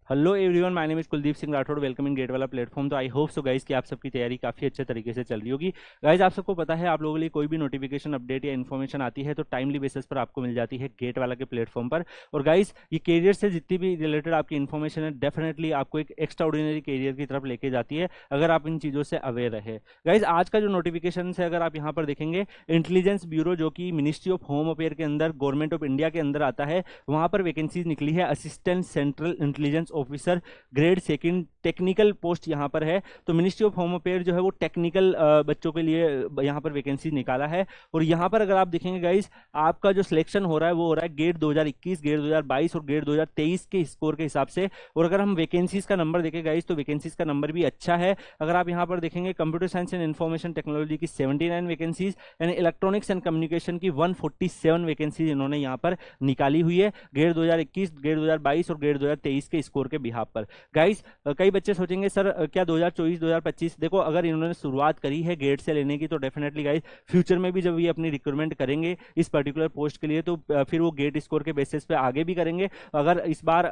Hello everyone, my name is Kuldeep Singh Rathore. Welcome in gate वाला platform. तो I hope so guys कि आप सबकी तैयारी काफ़ी अच्छे तरीके से चल रही होगी। गाइस, आप सबको पता है, आप लोगों के लिए कोई भी नोटिफिकेशन, अपडेट या इन्फॉर्मेशन आती है तो टाइमली बेसिस पर आपको मिल जाती है गेट वाला के प्लेटफॉर्म पर। और गाइस, ये कैरियर से जितनी भी रिलेटेड आपकी इन्फॉर्मेशन है, डेफिनेटली आपको एक एक्स्ट्रा ऑर्डिनरी कैरियर की तरफ लेके जाती है अगर आप इन चीज़ों से अवेयर रहे। गाइस, आज का जो नोटिफिकेशन है, अगर आप यहाँ पर देखेंगे, इंटेलिजेंस ब्यूरो जो कि मिनिस्ट्री ऑफ होम अफेयर के अंदर, गवर्नमेंट ऑफ इंडिया के अंदर आता है, वहाँ पर वैकेंसीज निकली है assistant central intelligence officer grade second technical post यहाँ पर है। तो मिनिस्ट्री ऑफ होम अफेयर जो है वो टेक्निकल बच्चों के लिए यहाँ पर वैकेंसी निकाला है। और यहाँ पर अगर आप देखेंगे गाइस, आपका जो सिलेक्शन हो रहा है वो हो रहा है गेट 2021, गेट 2022 और गेट 2023 के स्कोर के हिसाब से। और अगर हम वैकेंसीज का नंबर देखें गाइस, तो वैकेंसीज का नंबर भी अच्छा है। अगर आप यहाँ पर देखेंगे, computer science and information technology की 79 vacancies and electronics and communication की 147 वैकेंसीज इन्होंने यहाँ पर निकाली हुई है गेट 2021, गेट 2022 और गेट 2023 के स्कोर के बिहाफ पर। गाइस, कई बच्चे सोचेंगे सर क्या 2024 2025, देखो अगर इन्होंने शुरुआत करी है गेट से लेने की तो डेफिनेटली गाइस फ्यूचर में भी जब ये अपनी रिक्रूटमेंट करेंगे इस पर्टिकुलर पोस्ट के लिए तो फिर वो गेट स्कोर के बेसिस पे आगे भी करेंगे। अगर इस बार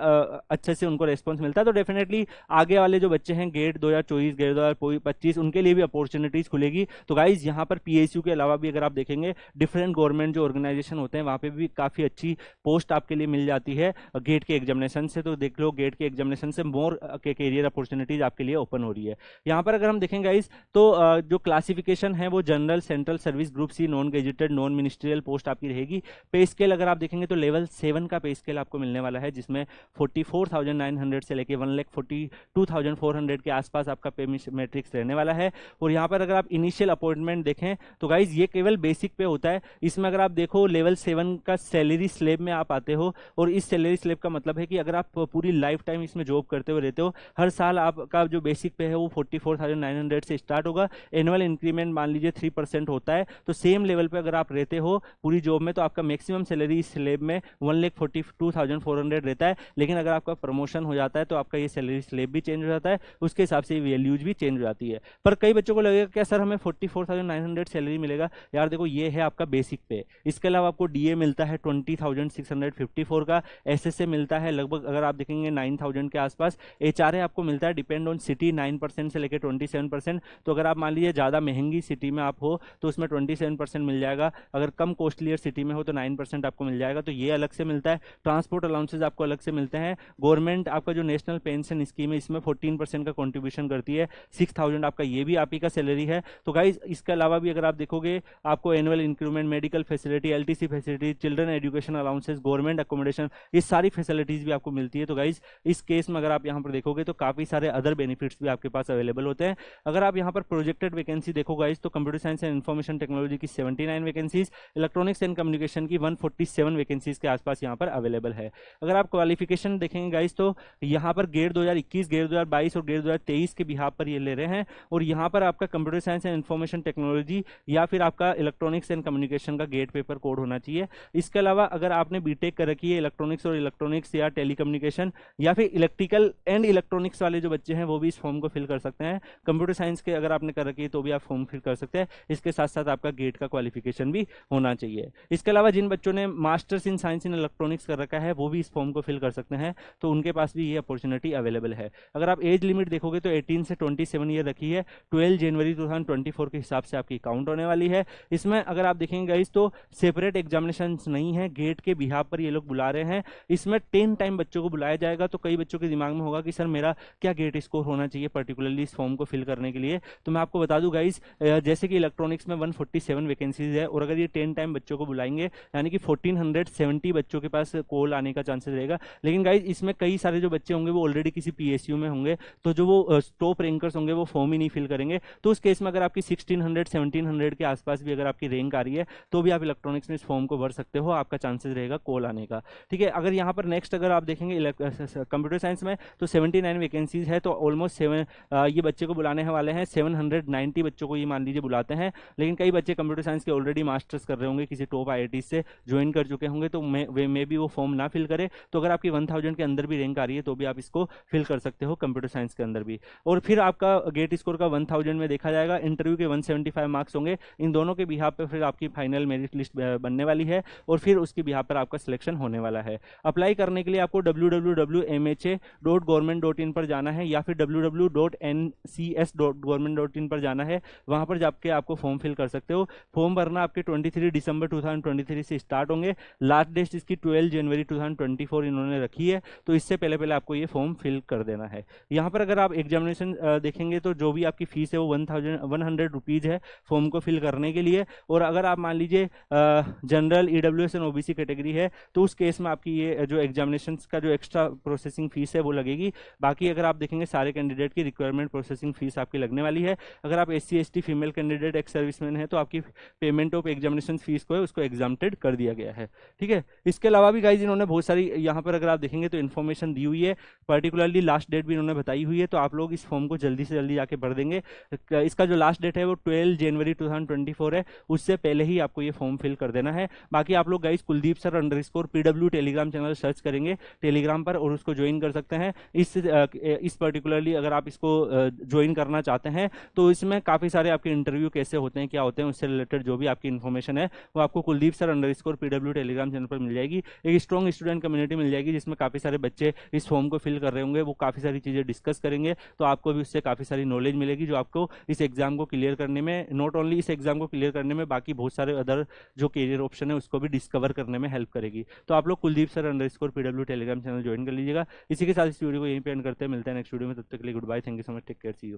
अच्छे से उनको रेस्पॉन्स मिलता है तो डेफिनेटली आगे वाले जो बच्चे हैं गेट 2024 गेट 2025 उनके लिए भी अपॉर्चुनिटीज खुलेगी। तो गाइस, यहाँ पर पीएसयू के अलावा भी अगर आप देखेंगे, डिफरेंट गवर्नमेंट जो ऑर्गेनाइजेशन होते हैं वहाँ पे भी काफ़ी अच्छी पोस्ट आपके लिए मिल जाती है गेट के एग्जामिनेशन से। तो देख लो, गेट के एग्जामिनेशन से मोर के कैरियर अपॉर्चुनिटीज आपके लिए ओपन हो रही है। यहाँ पर अगर हम देखें गाइस, तो जो क्लासिफिकेशन है वो general, central service, group C, non gazetted, non ministerial post आपकी रहेगी। पे स्केल अगर आप देखेंगे तो लेवल 7 का पे स्केल आपको मिलने वाला है, जिसमें 44,900 से लेके 1,42,400 के आसपास आपका पे मैट्रिक्स रहने वाला है। और यहाँ पर अगर आप इनिशियल अपॉइंटमेंट देखें तो गाइज ये केवल बेसिक पे होता है। इसमें अगर आप देखो लेवल 7 का सैलरी स्लेब में आप आते हो, और इस सैलरी स्लेब का मतलब है कि अगर आप पूरी लाइफ टाइम इसमें जॉब करते हुए रहते हो, हर साल आपका जो बेसिक पे है वो 44,900 से स्टार्ट होगा। एनुअल इंक्रीमेंट मान लीजिए 3% होता है। तो सेम लेवल पे अगर आप रहते हो पूरी जॉब में तो आपका मैक्सिमम सैलरी इस स्लेब में 1,42,400 रहता है। लेकिन अगर आपका प्रमोशन हो जाता है तो आपका ये सैलरी स्लेब भी चेंज हो जाता है, उसके हिसाब से वैल्यूज भी चेंज हो जाती है। पर कई बच्चों को लगेगा क्या सर हमें 44,900 सैलरी मिलेगा? यार देखो, ये है आपका बेसिक पे। इसके अलावा आपको डीए मिलता है 20,654 का, एसएसए मिलता है लगभग अगर आप देखेंगे 9,000 के आसपास, एचआरए आपको मिलता है डिपेंड ऑन सिटी 9% से लेकर 27%। तो अगर आप मान लीजिए ज़्यादा महंगी सिटी में आप हो तो उसमें 27% मिल जाएगा, अगर कम कॉस्टलियर सिटी में हो तो 9% आपको मिल जाएगा। तो ये अलग से मिलता है। ट्रांसपोर्ट अलाउंसेज आपको अलग से मिलते हैं। गवर्नमेंट आपका जो नेशनल पेंशन स्कीम है इसमें 14% का कॉन्ट्रीब्यूशन करती है, 6,000 आपका ये भी आप ही का सैलरी है। तो गाइज, इसके अलावा भी अगर आप देखोगे, आपको annual increment, medical facility, LTC facility, children education allowances, government accommodation, ये सारी फैसिलिटीज भी आपको मिलती है। तो गाइज, इस केस में अगर आप यहाँ पर देखोगे तो काफी सारे अदर बेनिफिट्स भी आपके पास अवेलेबल होते हैं। अगर आप यहाँ पर प्रोजेक्टेड वैकेंसी देखो गाइज, तो computer science and information technology की 79 वैकेंसीज, इलेक्ट्रॉनिक्स एंड कम्युनिकेशन की 147 वैकेंसीज के आसपास यहाँ पर अवेलेबल है। अगर आप क्वालिफिकेशन देखेंगे गाइज, तो यहाँ पर गेट 2021, गेट 2022 और गेट 2023 के बिहाफ पर ये ले रहे हैं। और यहाँ पर आपका computer science and information technology या फिर आपका इलेक्ट्रॉनिक्स एंड कम्युनिकेशन का गेट पेपर कोड होना चाहिए। इसके अलावा अगर आपने बीटेक कर रखी है इलेक्ट्रॉनिक्स और इलेक्ट्रॉनिक्स या टेलीकम्युनिकेशन या फिर इलेक्ट्रिकल एंड इलेक्ट्रॉनिक्स वाले जो बच्चे हैं वो भी इस फॉर्म को फिल कर सकते हैं। कंप्यूटर साइंस के अगर आपने कर रखी है तो भी आप फॉर्म फिल कर सकते हैं। इसके साथ साथ आपका गेट का क्वालिफिकेशन भी होना चाहिए। इसके अलावा जिन बच्चों ने masters in science in electronics कर रखा है वो भी इस फॉर्म को फिल कर सकते हैं, तो उनके पास भी ये अपॉर्चुनिटी अवेलेबल है। अगर आप एज लिमिट देखोगे तो 18 से 27 ईयर रखी है। 12 जनवरी 2024 के हिसाब से आपकी काउंट होने वाली है। इसमें अगर आप देखेंगे गाइस तो सेपरेट एग्जामिनेशन नहीं है, गेट के बिहाफ पर ये लोग बुला रहे हैं। इसमें 10 टाइम बच्चों को बुलाया जाएगा। तो कई बच्चों के दिमाग में होगा कि सर मेरा क्या गेट स्कोर होना चाहिए पर्टिकुलरली इस फॉर्म को फिल करने के लिए। तो मैं आपको बता दूं गाइस, जैसे कि इलेक्ट्रॉनिक्स में 147 वैकेंसीज है और अगर ये 10 टाइम बच्चों को बुलाएंगे यानी कि 1470 बच्चों के पास कॉल आने का चांसेस रहेगा। लेकिन गाइस, इसमें कई सारे जो बच्चे होंगे वो ऑलरेडी किसी पीएसयू में होंगे, तो जो वो टॉप रैंकर्स होंगे वो फॉर्म ही नहीं फिल करेंगे। तो उस केस में अगर आपकी 1600-1700 के आसपास भी अगर आपकी रैंक आ रही है तो भी आप इलेक्ट्रॉनिक्स में इस फॉर्म को भर सकते हो, आपका चांसेस रहेगा कॉल आने का। ठीक है, अगर यहाँ पर नेक्स्ट अगर आप देखेंगे कंप्यूटर साइंस में तो 79 वैकेंसी वैकेंसीज है, तो ऑलमोस्ट ये बच्चे को बुलाने वाले हैं 790 बच्चों को ये मान लीजिए बुलाते हैं। लेकिन कई बच्चे कंप्यूटर साइंस के ऑलरेडी मास्टर्स कर रहे होंगे, किसी टॉप आईआईटी से ज्वाइन कर चुके होंगे, तो मे भी वो फॉर्म ना फिल करे। तो अगर आपकी 1000 के अंदर भी रैंक आ रही है तो भी आप इसको फिल कर सकते हो कंप्यूटर साइंस के अंदर भी। और फिर आपका गेट स्कोर का 1000 में देखा जाएगा, इंटरव्यू के 175 मार्क्स होंगे। इन दोनों के बिहाफ पे फिर आपकी फाइनल मेरिट लिस्ट बनने वाली है और फिर उसके बिहाफ पर आपका सिलेक्शन होने वाला है। अप्लाई करने के लिए आपको www.mha.government.in पर जाना है या फिर www.ncs.government.in पर जाना है। वहां पर जाके आपको फॉर्म फिल कर सकते हो। फॉर्म भरना आपके 23 दिसंबर 2023 से स्टार्ट होंगे। लास्ट डेट इसकी 12 जनवरी 2024 इन्होंने रखी है, तो इससे पहले पहले आपको ये फॉर्म फिल कर देना है। यहाँ पर अगर आप एग्जामिनेशन देखेंगे तो जो भी आपकी फीस है वो 1,100 रुपीज़ है फॉर्म को फिल करने के लिए। और अगर आप मान लीजिए general, EWS and OBC category है तो उस केस में आपकी ये जो एग्जामिनेशन का जो एक्स्ट्रा प्रोसेसिंग फीस है वो लगेगी। बाकी अगर आप देखेंगे सारे कैंडिडेट की रिक्वायरमेंट प्रोसेसिंग फीस आपकी लगने वाली है। अगर आप SC ST female candidate ex serviceman है तो आपकी पेमेंट ऑफ एग्जामिनेशन फीस को है उसको एग्जाम्प्टेड कर दिया गया है। ठीक है, इसके अलावा भी गाइज इन्होंने बहुत सारी यहाँ पर अगर आप देखेंगे तो इन्फॉर्मेशन दी हुई है, पर्टिकुलरली लास्ट डेट भी इन्होंने बताई हुई है। तो आप लोग इस फॉर्म को जल्दी से जल्दी जाके भर देंगे। इसका जो लास्ट डेट है वो 12 जनवरी 2024 है, उससे पहले ही आपको ये फॉर्म फिल कर देना है। बाकी आप लोग guys Kuldeep sir _PW Telegram channel search करेंगे टेलीग्राम पर और उसको ज्वाइन कर सकते हैं। इस पर्टिकुलरली अगर आप इसको ज्वाइन करना चाहते हैं तो इसमें काफ़ी सारे आपके इंटरव्यू कैसे होते हैं, क्या होते हैं, उससे रिलेटेड जो भी आपकी इन्फॉर्मेशन है वो आपको Kuldeep sir _PW Telegram channel पर मिल जाएगी। एक स्ट्रॉन्ग स्टूडेंट कम्युनिटी मिल जाएगी जिसमें काफ़ी सारे बच्चे इस फॉर्म को फिल कर रहे होंगे, वो काफ़ी सारी चीज़ें डिस्कस करेंगे। तो आपको भी उससे काफ़ी सारी नॉलेज मिलेगी जो आपको इस एग्जाम को क्लियर करने में, नॉट ओनली इस एग्जाम को क्लियर करने में, बाकी बहुत सारे अदर जो करियर ऑप्शन है उसको भी डिस्कवर करने में हेल्प करेगी। तो आप लोग Kuldeep sir _PW Telegram channel join कर लीजिएगा। इसी के साथ इस वीडियो को यहीं पे एंड करते हैं, मिलते हैं नेक्स्ट वीडियो में। तब तक के लिए good bye, thank you so much, take care, see you.